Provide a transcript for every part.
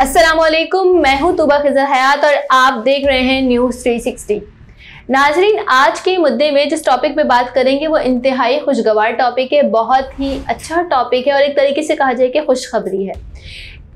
अस्सलामुअलैकुम, मैं हूं तुबा खिज़र हयात और आप देख रहे हैं न्यूज़ 360। नाजरीन, आज के मुद्दे में जिस टॉपिक पे बात करेंगे वो इंतहाई खुशगवार टॉपिक है, बहुत ही अच्छा टॉपिक है और एक तरीके से कहा जाए कि खुशखबरी है।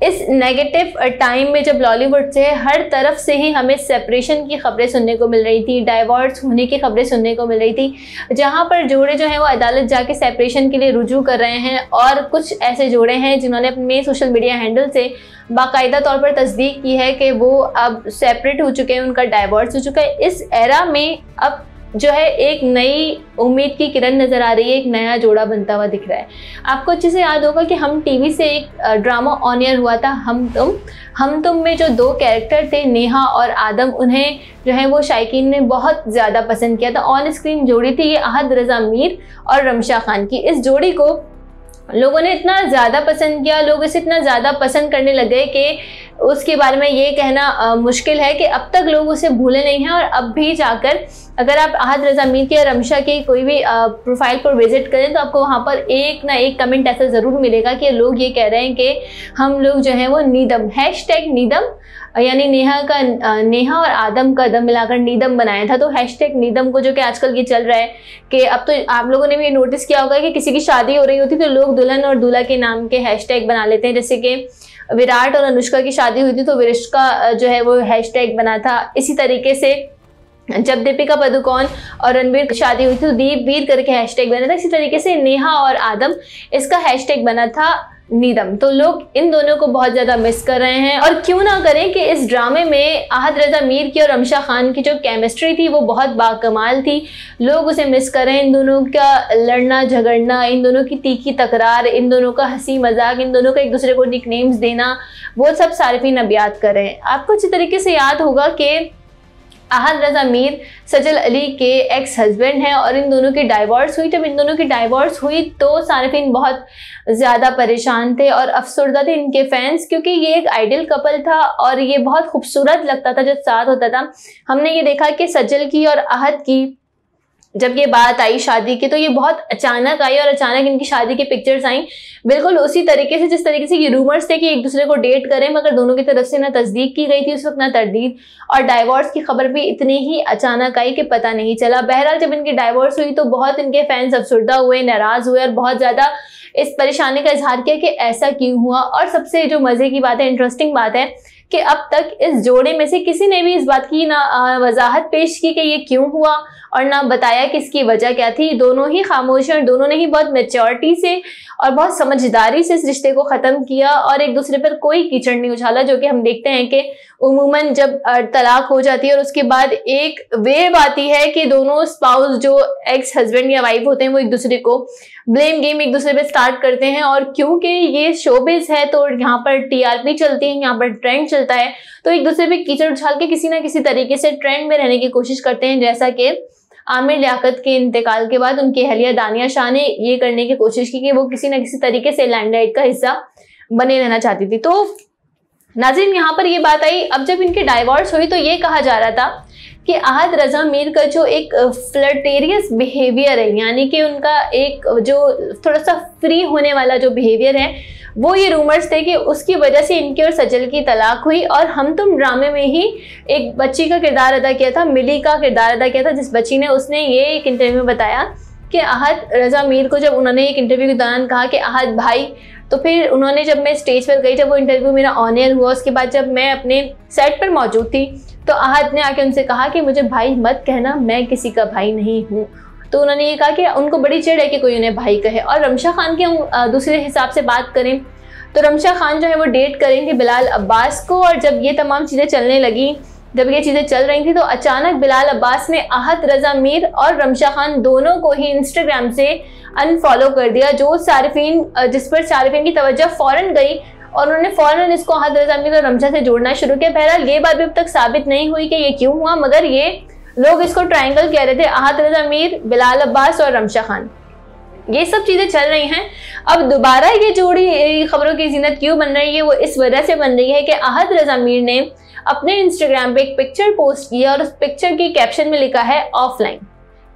इस नेगेटिव टाइम में जब बॉलीवुड से हर तरफ से ही हमें सेपरेशन की खबरें सुनने को मिल रही थी, डाइवोर्स होने की खबरें सुनने को मिल रही थी, जहां पर जोड़े जो हैं वो अदालत जाके सेपरेशन के लिए रुजू कर रहे हैं और कुछ ऐसे जोड़े हैं जिन्होंने अपने सोशल मीडिया हैंडल से बाकायदा तौर पर तस्दीक की है कि वो अब सेपरेट हो चुके हैं, उनका डाइवोर्स हो चुका है। इस एरा में अब जो है एक नई उम्मीद की किरण नज़र आ रही है, एक नया जोड़ा बनता हुआ दिख रहा है। आपको अच्छे से याद होगा कि हम टीवी से एक ड्रामा ऑन एयर हुआ था हम तुम में जो दो कैरेक्टर थे नेहा और आदम, उन्हें जो है वो शायकीन ने बहुत ज़्यादा पसंद किया था। ऑन स्क्रीन जोड़ी थी ये अहद रज़ा मीर और रमशा खान की। इस जोड़ी को लोगों ने इतना ज़्यादा पसंद किया, लोग इसे इतना ज़्यादा पसंद करने लगे कि उसके बारे में ये कहना मुश्किल है कि अब तक लोग उसे भूले नहीं हैं। और अब भी जाकर अगर आप अहद रज़ा मीर की या रमशा की कोई भी प्रोफाइल पर विजिट करें तो आपको वहाँ पर एक ना एक कमेंट ऐसा ज़रूर मिलेगा कि लोग ये कह रहे हैं कि हम लोग जो है वो नीदम #नीदम यानी नेहा और आदम का दम मिलाकर नीदम बनाया था। तो #नीदम को जो कि आजकल ये चल रहा है कि अब तो आप लोगों ने भी ये नोटिस किया होगा कि किसी की शादी हो रही होती तो लोग दुल्हन और दूल्हा के नाम के हैशटैग बना लेते हैं। जैसे कि विराट और अनुष्का की शादी हुई थी तो विरिष्का जो है वो हैशटैग बना था। इसी तरीके से जब दीपिका पादुकोण और रणबीर की शादी हुई थी तो दीप वीर करके हैशटैग बना था। इसी तरीके से नेहा और आदम, इसका हैशटैग बना था नीदम। तो लोग इन दोनों को बहुत ज़्यादा मिस कर रहे हैं और क्यों ना करें कि इस ड्रामे में अहद रज़ा मीर की और रमशा खान की जो केमिस्ट्री थी वो बहुत बाकमाल थी। लोग उसे मिस कर रहे हैं। इन दोनों का लड़ना झगड़ना, इन दोनों की तीखी तकरार, इन दोनों का हंसी मजाक, इन दोनों का एक दूसरे को निकनेम्स देना, वो सब सारिफीन अब याद कर रहे हैं। आपको अच्छी तरीके से याद होगा कि अहद रज़ा मीर सजल अली के एक्स हस्बैंड हैं और इन दोनों की डाइवोर्स हुई। जब इन दोनों की डाइवोर्स हुई तो सारिफीन बहुत ज़्यादा परेशान थे और अफसरदा थे इनके फैंस, क्योंकि ये एक आइडियल कपल था और ये बहुत खूबसूरत लगता था जब साथ होता था। हमने ये देखा कि सजल की और अहद की जब ये बात आई शादी की तो ये बहुत अचानक आई और अचानक इनकी शादी की पिक्चर्स आई, बिल्कुल उसी तरीके से जिस तरीके से ये रूमर्स थे कि एक दूसरे को डेट करें, मगर दोनों की तरफ से ना तस्दीक की गई थी उस वक्त ना तरदीद, और डाइवोर्स की खबर भी इतनी ही अचानक आई कि पता नहीं चला। बहरहाल जब इनकी डाइवोर्स हुई तो बहुत इनके फैंस अफसरदा हुए, नाराज़ हुए और बहुत ज़्यादा इस परेशानी का इजहार किया कि ऐसा क्यों हुआ। और सबसे जो मज़े की बात है, इंटरेस्टिंग बात है कि अब तक इस जोड़े में से किसी ने भी इस बात की ना वजाहत पेश की कि ये क्यों हुआ और ना बताया कि इसकी वजह क्या थी। दोनों ही खामोश हैं और दोनों ने ही बहुत मैच्योरिटी से और बहुत समझदारी से इस रिश्ते को ख़त्म किया और एक दूसरे पर कोई कीचड़ नहीं उछाला, जो कि हम देखते हैं कि उमूमन जब तलाक हो जाती है और उसके बाद एक वेव आती है कि दोनों स्पाउस जो एक्स हस्बैंड या वाइफ होते हैं वो एक दूसरे को ब्लेम गेम एक दूसरे पे स्टार्ट करते हैं। और क्योंकि ये शोबिज़ है तो यहाँ पर टीआरपी चलती है, यहाँ पर ट्रेंड चलता है, तो एक दूसरे पे कीचड़ उछाल के किसी ना किसी तरीके से ट्रेंड में रहने की कोशिश करते हैं। जैसा कि आमिर लियाकत के इंतकाल के बाद उनकी अहलिया दानिया शाह ने ये करने की कोशिश की कि वो किसी ना किसी तरीके से लैंडलाइट का हिस्सा बने रहना चाहती थी। तो नाज़रीन, यहाँ पर ये बात आई, अब जब इनकी डाइवोर्स हुई तो ये कहा जा रहा था कि अहद रज़ा मीर का जो एक फ्लर्टेरियस बिहेवियर है, यानी कि उनका एक जो थोड़ा सा फ्री होने वाला जो बिहेवियर है, वो ये रूमर्स थे कि उसकी वजह से इनकी और सजल की तलाक हुई। और हम तुम ड्रामे में ही एक बच्ची का किरदार अदा किया था, मिली का किरदार अदा किया था, जिस बच्ची ने उसने ये एक इंटरव्यू में बताया कि अहद रज़ा मीर को जब उन्होंने एक इंटरव्यू के दौरान कहा कि अहद भाई, तो फिर उन्होंने जब मैं स्टेज पर गई, जब वो इंटरव्यू मेरा ऑन एयर हुआ, उसके बाद जब मैं अपने सेट पर मौजूद थी तो अहद ने आके उनसे कहा कि मुझे भाई मत कहना, मैं किसी का भाई नहीं हूँ। तो उन्होंने ये कहा कि उनको बड़ी चिढ़ है कि कोई उन्हें भाई कहे। और रमशा खान के दूसरे हिसाब से बात करें तो रमशा खान जो है वो डेट करेंगे बिलाल अब्बास को, और जब ये तमाम चीज़ें चलने लगी, जब ये चीज़ें चल रही थी तो अचानक बिलाल अब्बास ने अहद रज़ा मीर और रमशा खान दोनों को ही इंस्टाग्राम से अनफॉलो कर दिया, जिस पर सारिफीन की तवज्जो फ़ौरन गई और उन्होंने फ़ौरन इसको अहद रज़ा मीर और रमशा से जोड़ना शुरू किया। बहरहाल ये बात भी अब तक साबित नहीं हुई कि ये क्यों हुआ, मगर ये लोग इसको ट्रायंगल कह रहे थे, अहद रज़ा मीर, बिलाल अब्बास और रमशा खान। ये सब चीज़ें चल रही हैं। अब दोबारा ये जोड़ी खबरों की ज़ीनत क्यों बन रही है, वो इस वजह से बन रही है कि अहद रज़ा मीर ने अपने इंस्टाग्राम पे एक पिक्चर पोस्ट किया और उस पिक्चर की कैप्शन में लिखा है ऑफलाइन।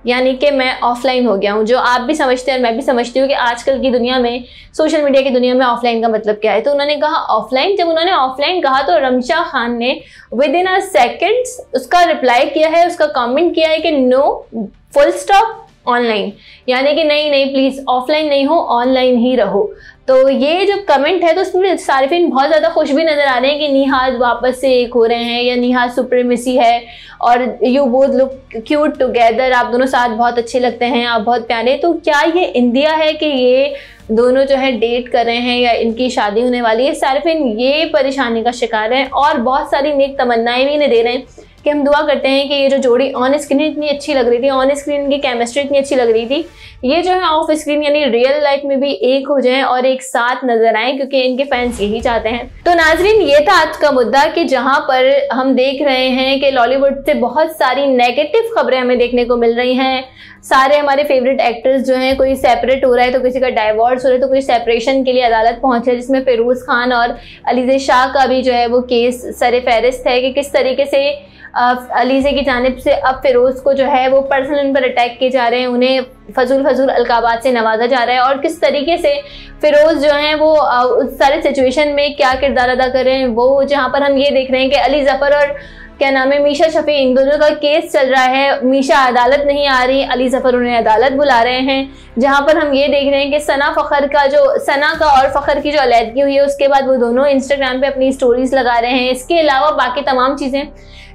यानी कि मैं ऑफलाइन हो गया हूँ, जो आप भी समझते हैं और मैं भी समझती हूँ कि आजकल की दुनिया में, सोशल मीडिया की दुनिया में ऑफलाइन का मतलब क्या है। तो उन्होंने कहा ऑफलाइन। जब उन्होंने ऑफलाइन कहा तो रमशा खान ने विद इन अ सेकेंड्स उसका रिप्लाई किया है, उसका कमेंट किया है कि नो फुल स्टॉप ऑनलाइन, यानी कि नहीं प्लीज ऑफलाइन नहीं हो, ऑनलाइन ही रहो। तो ये जो कमेंट है तो उसमें सारिफिन बहुत ज़्यादा खुश भी नज़र आ रहे हैं कि निहाद वापस से एक हो रहे हैं, या निहाद सुप्रीमेसी है और you both look cute together, आप दोनों साथ बहुत अच्छे लगते हैं, आप बहुत प्यारे। तो क्या ये इंडिया है कि ये दोनों जो है डेट कर रहे हैं या इनकी शादी होने वाली है? सारिफिन ये परेशानी का शिकार है और बहुत सारी नेक तमन्नाएं भी इन्हें दे रहे हैं कि हम दुआ करते हैं कि ये जो जोड़ी ऑन स्क्रीन इतनी अच्छी लग रही थी, ऑन स्क्रीन इनकी केमिस्ट्री इतनी अच्छी लग रही थी, ये जो है ऑफ स्क्रीन यानी रियल लाइफ में भी एक हो जाएं और एक साथ नजर आएं, क्योंकि इनके फैंस यही चाहते हैं। तो नाजरीन, ये था आज का मुद्दा कि जहां पर हम देख रहे हैं कि लॉलीवुड से बहुत सारी नेगेटिव खबरें हमें देखने को मिल रही हैं। सारे हमारे फेवरेट एक्टर्स जो हैं, कोई सेपरेट हो रहा है तो किसी का डाइवोर्स हो रहा है, तो कोई सेपरेशन के लिए अदालत पहुंचे, जिसमें फिरोज खान और अलीज़े शाह का भी जो है वो केस सर फहरिस्त है कि किस तरीके से अलीज़े की जानिब से अब फिरोज़ को जो है वो पर्सनल उन पर अटैक किए जा रहे हैं, उन्हें फजूल अलकाबात से नवाजा जा रहा है, और किस तरीके से फिरोज़ जो हैं वो उस सारे सिचुएशन में क्या किरदार अदा कर रहे हैं। वो जहाँ पर हम ये देख रहे हैं कि अली ज़फ़र और क्या नाम है मीशा शफी, इन दोनों का केस चल रहा है, मीशा अदालत नहीं आ रही, अली ज़फ़र उन्हें अदालत बुला रहे हैं। जहाँ पर हम ये देख रहे हैं कि सना का और फ़खर की जो अलहदगी हुई है उसके बाद वो दोनों इंस्टाग्राम पे अपनी स्टोरीज लगा रहे हैं। इसके अलावा बाकी तमाम चीज़ें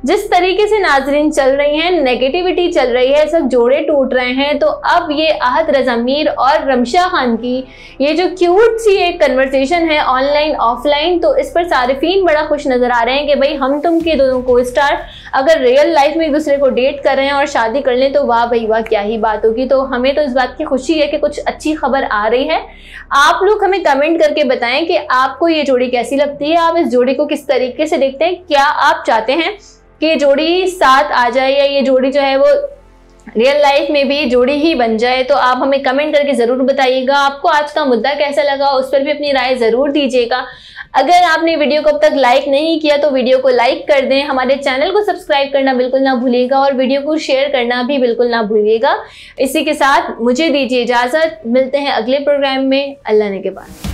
जिस तरीके से नाजरीन चल रही हैं, नेगेटिविटी चल रही है, सब जोड़े टूट रहे हैं। तो अब ये आहत रज़ा मीर और रमशा खान की ये जो क्यूट सी एक कन्वर्सेशन है ऑनलाइन ऑफलाइन, तो इस पर सारिफीन बड़ा खुश नजर आ रहे हैं कि भाई हम तुम के दोनों को स्टार अगर रियल लाइफ में एक दूसरे को डेट कर रहे हैं और शादी कर लें तो वाह भाई वाह, क्या ही बात होगी। तो हमें तो इस बात की खुशी है कि कुछ अच्छी खबर आ रही है। आप लोग हमें कमेंट करके बताएं कि आपको ये जोड़ी कैसी लगती है, आप इस जोड़ी को किस तरीके से देखते हैं, क्या आप चाहते हैं कि ये जोड़ी साथ आ जाए या ये जोड़ी जो है वो रियल लाइफ में भी जोड़ी ही बन जाए। तो आप हमें कमेंट करके ज़रूर बताइएगा। आपको आज का मुद्दा कैसा लगा उस पर भी अपनी राय ज़रूर दीजिएगा। अगर आपने वीडियो को अब तक लाइक नहीं किया तो वीडियो को लाइक कर दें, हमारे चैनल को सब्सक्राइब करना बिल्कुल ना भूलिएगा और वीडियो को शेयर करना भी बिल्कुल ना भूलिएगा। इसी के साथ मुझे दीजिए इजाज़त, मिलते हैं अगले प्रोग्राम में। अल्लाह ने के बाद।